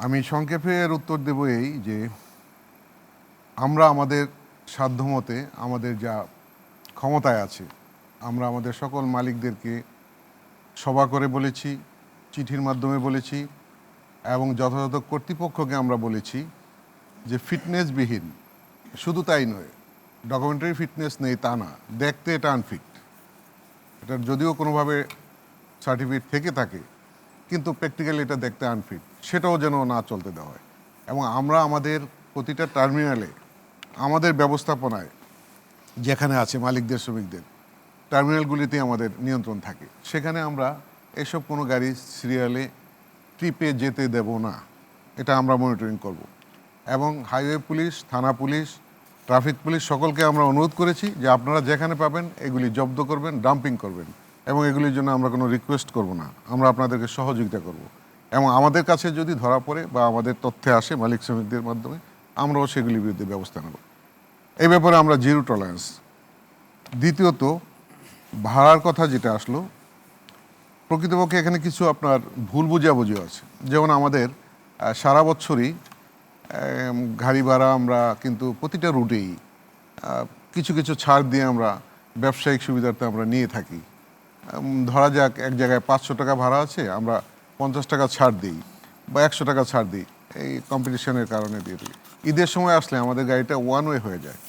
আমি সংক্ষেপে এর উত্তর দেব এই যে আমরা আমাদের সাধ্যমতে আমাদের যা ক্ষমতায় আছে আমরা আমাদের সকল মালিকদেরকে সভা করে বলেছি, চিঠির মাধ্যমে বলেছি এবং যথাযথ কর্তৃপক্ষকে আমরা বলেছি যে ফিটনেসবিহীন, শুধু তাই নয়, ডকুমেন্টারি ফিটনেস নেই তা না, দেখতে এটা আনফিট, এটার যদিও কোনোভাবে সার্টিফিকেট থেকে থাকে কিন্তু প্র্যাকটিক্যালি এটা দেখতে আনফিট, সেটাও যেন না চলতে দেওয়া হয়। এবং আমরা আমাদের প্রতিটা টার্মিনালে আমাদের ব্যবস্থাপনায় যেখানে আছে মালিকদের শ্রমিকদের টার্মিনালগুলিতে আমাদের নিয়ন্ত্রণ থাকে, সেখানে আমরা এসব কোনো গাড়ি সিরিয়ালে ট্রিপে যেতে দেব না, এটা আমরা মনিটরিং করব। এবং হাইওয়ে পুলিশ, থানা পুলিশ, ট্রাফিক পুলিশ সকলকে আমরা অনুরোধ করেছি যে আপনারা যেখানে পাবেন এগুলি জব্দ করবেন, ডাম্পিং করবেন, এবং এগুলির জন্য আমরা কোনো রিকোয়েস্ট করব না, আমরা আপনাদেরকে সহযোগিতা করব। এবং আমাদের কাছে যদি ধরা পড়ে বা আমাদের তথ্যে আসে মালিক শ্রমিকদের মাধ্যমে, আমরাও সেগুলির বিরুদ্ধে ব্যবস্থা নেব। এই ব্যাপারে আমরা জিরো টলারেন্স। দ্বিতীয়ত, ভাড়ার কথা যেটা আসলো, প্রকৃতপক্ষে এখানে কিছু আপনার ভুল বুঝাবুঝিও আছে। যেমন আমাদের সারা বছরই গাড়ি ভাড়া আমরা কিন্তু প্রতিটা রুটেই কিছু কিছু ছাড় দিয়ে আমরা ব্যবসায়িক সুবিধার্থে আমরা নিয়ে থাকি। ধরা যাক এক জায়গায় 500 টাকা ভাড়া আছে, আমরা 50 টাকা ছাড় দিই বা 100 টাকা ছাড় দিই, এই কম্পিটিশনের কারণে দিয়ে দিই। ঈদের সময় আসলে আমাদের গাড়িটা ওয়ান ওয়ে হয়ে যায়,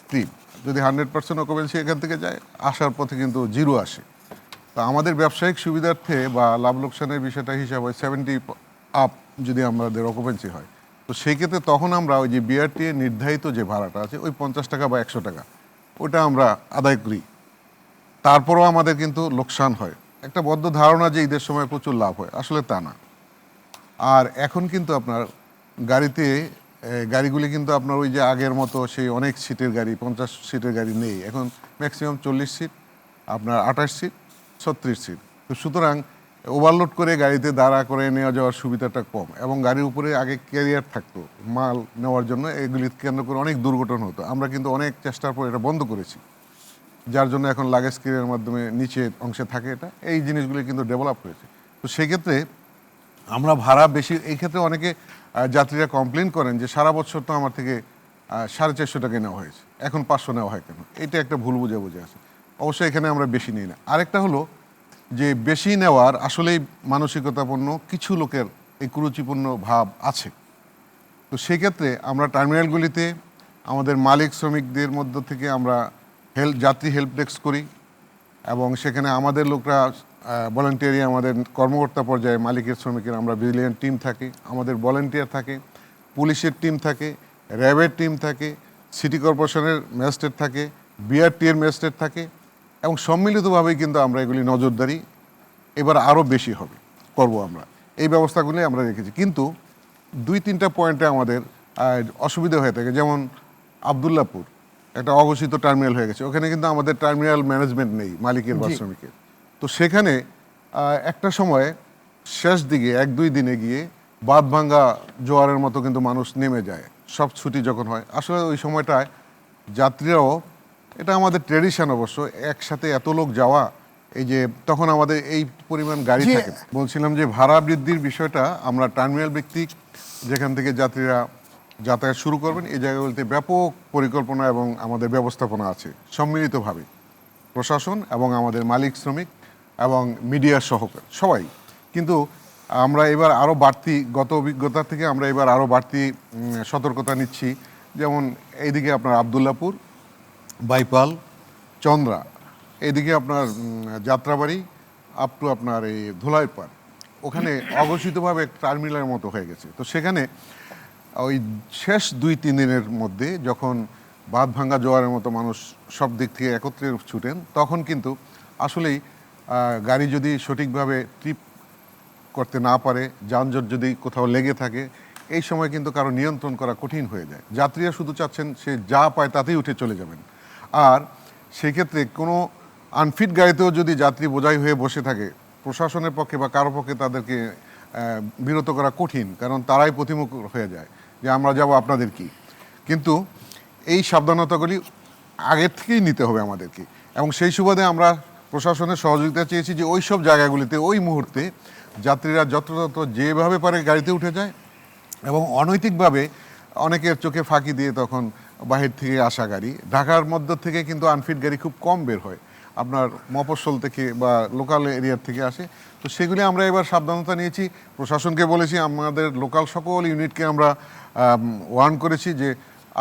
ট্রিপ যদি 100% অকুপেন্সি এখান থেকে যায়, আসার পথে কিন্তু জিরো আসে। তো আমাদের ব্যবসায়িক সুবিধার্থে বা লাভ লোকসানের বিষয়টা হিসাব হয় 70 আপ যদি আমাদের অকুপেন্সি হয়, তো সেই ক্ষেত্রে তখন আমরা ওই যে বিআরটি নির্ধারিত যে ভাড়াটা আছে ওই 50 টাকা বা 100 টাকা ওটা আমরা আদায় করি। তারপরও আমাদের কিন্তু লোকসান হয়। একটা বদ্ধ ধারণা যে ঈদের সময় প্রচুর লাভ হয়, আসলে তা না। আর এখন কিন্তু আপনার গাড়িতে গাড়িগুলি কিন্তু আপনার ওই যে আগের মতো সেই অনেক সিটের গাড়ি, 50 সিটের গাড়ি নেই, এখন ম্যাক্সিমাম 40 সিট, আপনার 28 সিট, 36 সিট। তো সুতরাং ওভারলোড করে গাড়িতে দাঁড়া করে নেওয়া যাওয়ার সুবিধাটা কম, এবং গাড়ির উপরে আগে ক্যারিয়ার থাকতো মাল নেওয়ার জন্য, এগুলি কেন্দ্র করে অনেক দুর্ঘটনা হতো। আমরা কিন্তু অনেক চেষ্টার পর এটা বন্ধ করেছি, যার জন্য এখন লাগেজ ক্যারিয়ারের মাধ্যমে নিচে অংশে থাকে এটা, এই জিনিসগুলি কিন্তু ডেভেলপ হয়েছে। তো সেক্ষেত্রে আমরা ভাড়া বেশি, এই ক্ষেত্রে অনেকে যাত্রীরা কমপ্লেন করেন যে সারা বছর তো আমার থেকে 450 টাকা নেওয়া হয়েছে, এখন 500 নেওয়া হয় কেন? এটা একটা ভুল বুঝাবুঝি আছে। অবশ্যই এখানে আমরা বেশি নিই না। আরেকটা হলো যে বেশি নেওয়ার আসলেই মানসিকতাপূর্ণ কিছু লোকের এই কুরুচিপূর্ণ ভাব আছে। তো সেক্ষেত্রে আমরা টার্মিনালগুলিতে আমাদের মালিক শ্রমিকদের মধ্য থেকে আমরা যাত্রী হেল্প ডেস্ক করি, এবং সেখানে আমাদের লোকরা ভলান্টিয়ারি, আমাদের কর্মকর্তা পর্যায়ে মালিকের শ্রমিকের আমরা ভিজিলেন্ট টিম থাকে, আমাদের ভলান্টিয়ার থাকে, পুলিশের টিম থাকে, র্যাবের টিম থাকে, সিটি কর্পোরেশনের ম্যাজিস্ট্রেট থাকে, বিআরটি এর ম্যাজিস্ট্রেট থাকে, এবং সম্মিলিতভাবেই কিন্তু আমরা এগুলি নজরদারি এবার আরও বেশি হবে, করব আমরা। এই ব্যবস্থাগুলি আমরা রেখেছি। কিন্তু 2-3টা পয়েন্টে আমাদের অসুবিধা হয়ে থাকে। যেমন আবদুল্লাপুর একটা অঘোষিত টার্মিনাল হয়ে গেছে, ওখানে কিন্তু আমাদের টার্মিনাল ম্যানেজমেন্ট নেই মালিকের বা শ্রমিকের। তো সেখানে একটা সময় শেষ দিকে 1-2 দিনে গিয়ে বাঁধ ভাঙ্গা জোয়ারের মতো কিন্তু মানুষ নেমে যায়, সব ছুটি যখন হয়। আসলে ওই সময়টায় যাত্রীরাও, এটা আমাদের ট্রেডিশন অবশ্য, একসাথে এত লোক যাওয়া, এই যে তখন আমাদের এই পরিমাণ গাড়ি থাকে। বলছিলাম যে ভাড়া বৃদ্ধির বিষয়টা আমরা টার্মিনাল ভিত্তিক যেখান থেকে যাত্রীরা যাতায়াত শুরু করবেন এই জায়গাগুলিতে ব্যাপক পরিকল্পনা এবং আমাদের ব্যবস্থাপনা আছে সম্মিলিতভাবে, প্রশাসন এবং আমাদের মালিক শ্রমিক এবং মিডিয়ার সহকার সবাই। কিন্তু আমরা এবার আরও বাড়তি, গত অভিজ্ঞতা থেকে আমরা এবার আরও বাড়তি সতর্কতা নিচ্ছি। যেমন এইদিকে আপনার আবদুল্লাপুর, বাইপাল, চন্দ্রা, এইদিকে আপনার যাত্রাবাড়ি আপ টু আপনার এই ধুলাইপাড়, ওখানে অঘোষিতভাবে টার্মিনালের মতো হয়ে গেছে। তো সেখানে ওই শেষ 2-3 দিনের মধ্যে যখন বাঁধ ভাঙ্গা জোয়ারের মতো মানুষ সব দিক থেকে একত্রে ছুটেন, তখন কিন্তু আসলেই গাড়ি যদি সঠিকভাবে ট্রিপ করতে না পারে, যানজট যদি কোথাও লেগে থাকে, এই সময় কিন্তু কারো নিয়ন্ত্রণ করা কঠিন হয়ে যায়। যাত্রীরা শুধু চাচ্ছেন সে যা পায় তাতেই উঠে চলে যাবেন। আর সেক্ষেত্রে কোনো আনফিট গাড়িতেও যদি যাত্রী বোঝাই হয়ে বসে থাকে, প্রশাসনের পক্ষে বা কারো পক্ষে তাদেরকে বিরত করা কঠিন, কারণ তারাই প্রতিমুখ হয়ে যায় যে আমরা যাব, আপনাদের কি। কিন্তু এই সাবধানতাগুলি আগের থেকেই নিতে হবে আমাদেরকে, এবং সেই সুবাদে আমরা প্রশাসনের সহযোগিতা চেয়েছি যে ওই সব জায়গাগুলিতে ওই মুহূর্তে যাত্রীরা যত্রতত্র যেভাবে পারে গাড়িতে উঠে যায় এবং অনৈতিকভাবে অনেকের চোখে ফাঁকি দিয়ে তখন বাহির থেকে আসা গাড়ি, ঢাকার মধ্য থেকে কিন্তু আনফিট গাড়ি খুব কম বের হয়, আপনার মফস্বল থেকে বা লোকাল এরিয়ার থেকে আসে। তো সেগুলি আমরা এবার সাবধানতা নিয়েছি, প্রশাসনকে বলেছি, আমাদের লোকাল সকল ইউনিটকে আমরা ওয়ার্ন করেছি যে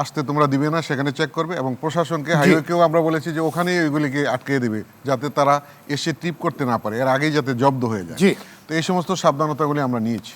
আসতে তোমরা দিবে না, সেখানে চেক করবে, এবং প্রশাসনকে হাইওয়েকেও আমরা বলেছি যে ওখানেই ওইগুলিকে আটকে দিবে যাতে তারা এসে ট্রিপ করতে না পারে, এর আগেই যাতে জব্দ হয়ে যায়। তো এই সমস্ত সাবধানতাগুলি আমরা নিয়েছি।